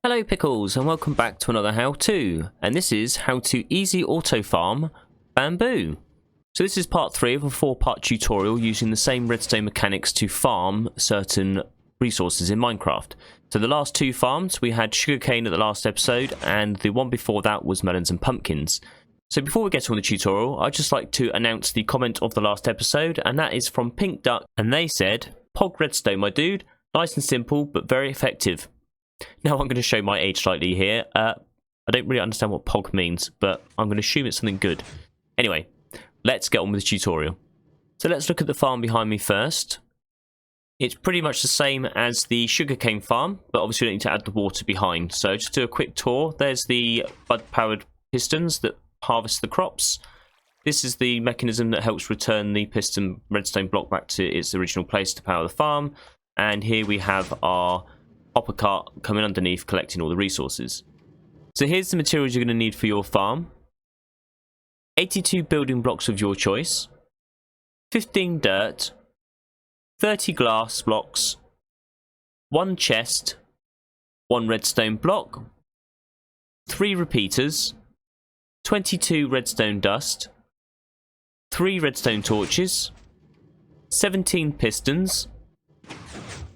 Hello Pickles and welcome back to another how-to, and this is how to easy auto farm bamboo. So this is part 3 of a 4-part tutorial using the same redstone mechanics to farm certain resources in Minecraft. So the last 2 farms, we had sugarcane at the last episode, and the one before that was melons and pumpkins. So before we get on the tutorial, I'd just like to announce the comment of the last episode, and that is from Pink Duck, and they said, "Pog redstone my dude, nice and simple but very effective." Now I'm going to show my age slightly here. I don't really understand what POG means, but I'm going to assume it's something good. Anyway, let's get on with the tutorial. So let's look at the farm behind me first. It's pretty much the same as the sugarcane farm, but obviously we don't need to add the water behind. So just do a quick tour. There's the bud-powered pistons that harvest the crops. This is the mechanism that helps return the piston redstone block back to its original place to power the farm. And here we have our hopper cart coming underneath collecting all the resources. So here's the materials you're going to need for your farm. 82 building blocks of your choice, 15 dirt, 30 glass blocks, 1 chest, 1 redstone block, 3 repeaters, 22 redstone dust, 3 redstone torches, 17 pistons,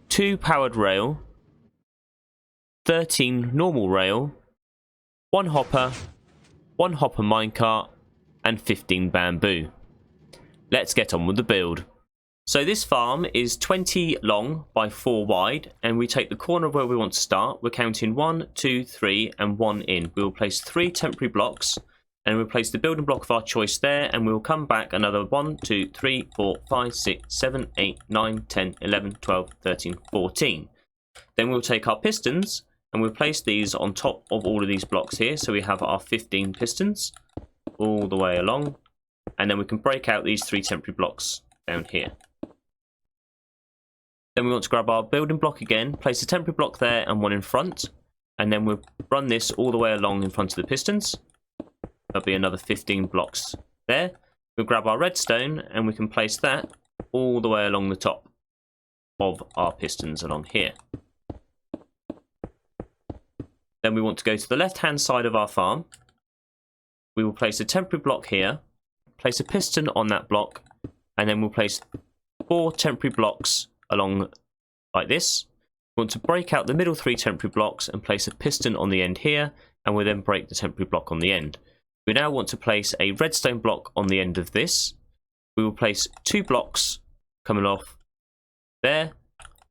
2 powered rail, 13 normal rail, 1 hopper minecart, and 15 bamboo. Let's get on with the build. So this farm is 20 long by 4 wide, and we take the corner where we want to start. We're counting 1, 2, 3, and 1 in. We will place 3 temporary blocks, and we'll place the building block of our choice there, and we'll come back another 1, 2, 3, 4, 5, 6, 7, 8, 9, 10, 11, 12, 13, 14. Then we'll take our pistons, and we'll place these on top of all of these blocks here. So we have our 15 pistons all the way along, and then we can break out these 3 temporary blocks down here. Then we want to grab our building block again, place a temporary block there and 1 in front, and then we'll run this all the way along in front of the pistons. There'll be another 15 blocks there. We'll grab our redstone and we can place that all the way along the top of our pistons along here. Then we want to go to the left hand side of our farm. We will place a temporary block here, place a piston on that block, and then we'll place 4 temporary blocks along like this. We want to break out the middle 3 temporary blocks and place a piston on the end here, and we'll then break the temporary block on the end. We now want to place a redstone block on the end of this. We will place 2 blocks coming off there,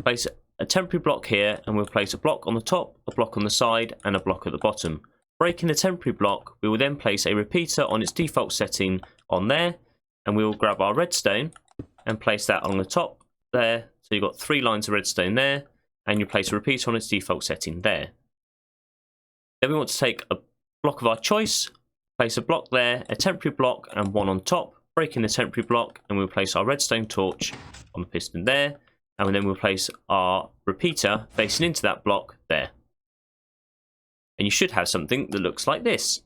place a temporary block here, and we'll place a block on the top, a block on the side, and a block at the bottom. Breaking the temporary block, we will then place a repeater on its default setting on there, and we will grab our redstone and place that on the top there. So you've got 3 lines of redstone there, and you place a repeater on its default setting there. Then we want to take a block of our choice, place a block there, a temporary block, and 1 on top, breaking the temporary block, and we'll place our redstone torch on the piston there. And then we'll place our repeater facing into that block there. And you should have something that looks like this.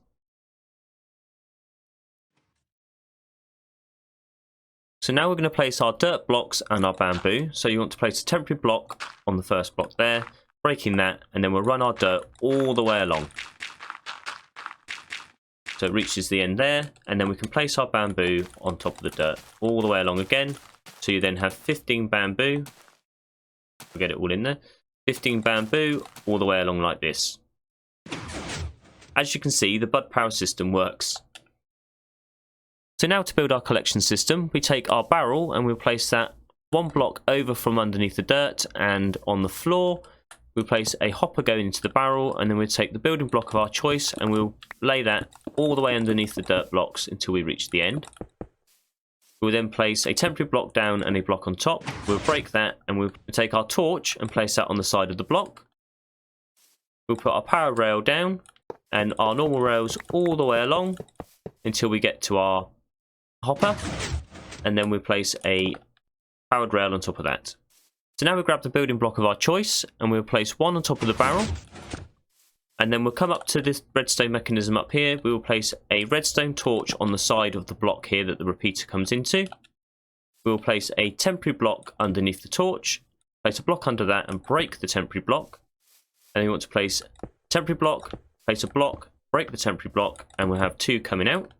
So now we're going to place our dirt blocks and our bamboo. So you want to place a temporary block on the first block there, breaking that, and then we'll run our dirt all the way along. So it reaches the end there, and then we can place our bamboo on top of the dirt all the way along again. So you then have 15 bamboo, we'll get it all in there, 15 bamboo all the way along like this. As you can see, the bud power system works. So now to build our collection system, we take our barrel and we'll place that 1 block over from underneath the dirt, and on the floor we'll place a hopper going into the barrel, and then we'll take the building block of our choice and we'll lay that all the way underneath the dirt blocks until we reach the end. We'll then place a temporary block down and a block on top. We'll break that and we'll take our torch and place that on the side of the block. We'll put our power rail down and our normal rails all the way along until we get to our hopper, and then we'll place a powered rail on top of that. So now we grab the building block of our choice and we'll place 1 on top of the barrel, and then we'll come up to this redstone mechanism up here. We will place a redstone torch on the side of the block here that the repeater comes into. We will place a temporary block underneath the torch, place a block under that and break the temporary block. And then we want to place temporary block, place a block, break the temporary block, and we'll have 2 coming out.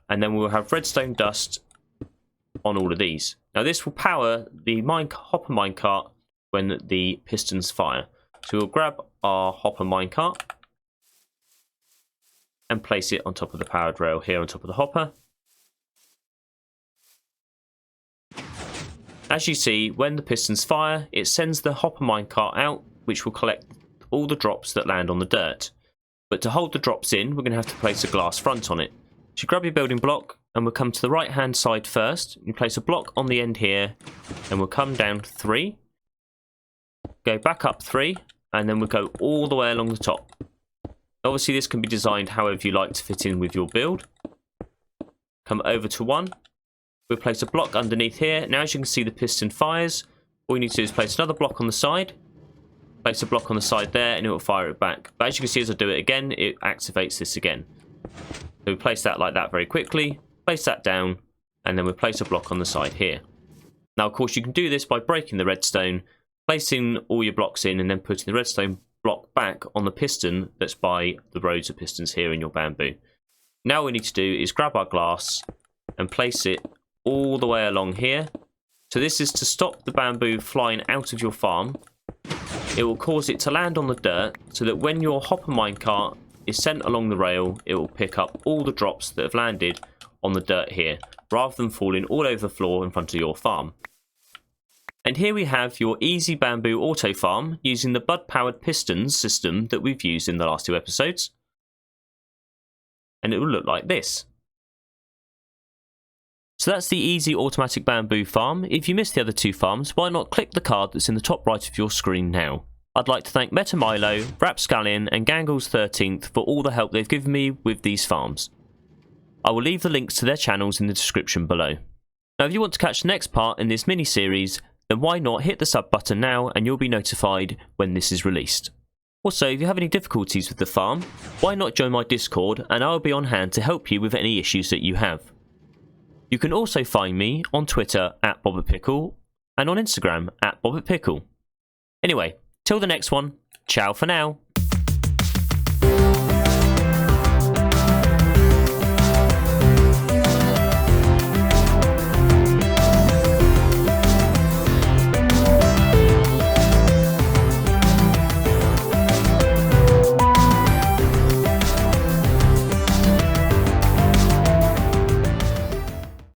And then we'll have redstone dust on all of these. Now this will power the hopper minecart when the pistons fire. So we'll grab our hopper minecart and place it on top of the powered rail here on top of the hopper. As you see, when the pistons fire, it sends the hopper minecart out, which will collect all the drops that land on the dirt. But to hold the drops in, we're going to have to place a glass front on it. So you grab your building block, and we'll come to the right hand side first. You place a block on the end here, and we'll come down 3, go back up 3, and then we'll go all the way along the top. Obviously this can be designed however you like to fit in with your build. Come over to 1, we'll place a block underneath here. Now as you can see, the piston fires. All you need to do is place another block on the side, place a block on the side there, and it will fire it back. But as you can see, as I do it again, it activates this again. So we place that like that very quickly, place that down, and then we place a block on the side here. Now of course you can do this by breaking the redstone, placing all your blocks in, and then putting the redstone block back on the piston that's by the rows of pistons here in your bamboo. Now what we need to do is grab our glass and place it all the way along here. So this is to stop the bamboo flying out of your farm. It will cause it to land on the dirt so that when your hopper minecart is sent along the rail, it will pick up all the drops that have landed on the dirt here, rather than falling all over the floor in front of your farm. And here we have your easy bamboo auto farm using the bud powered pistons system that we've used in the last 2 episodes. And it will look like this. So that's the easy automatic bamboo farm. If you missed the other 2 farms, why not click the card that's in the top right of your screen now. I'd like to thank MetaMilo, Rapscallion and Gangles XIII for all the help they've given me with these farms. I will leave the links to their channels in the description below. Now if you want to catch the next part in this mini-series, then why not hit the sub button now and you'll be notified when this is released. Also, if you have any difficulties with the farm, why not join my Discord and I'll be on hand to help you with any issues that you have. You can also find me on Twitter at BobertPickle and on Instagram at BobertPickle. Anyway, till the next one, ciao for now.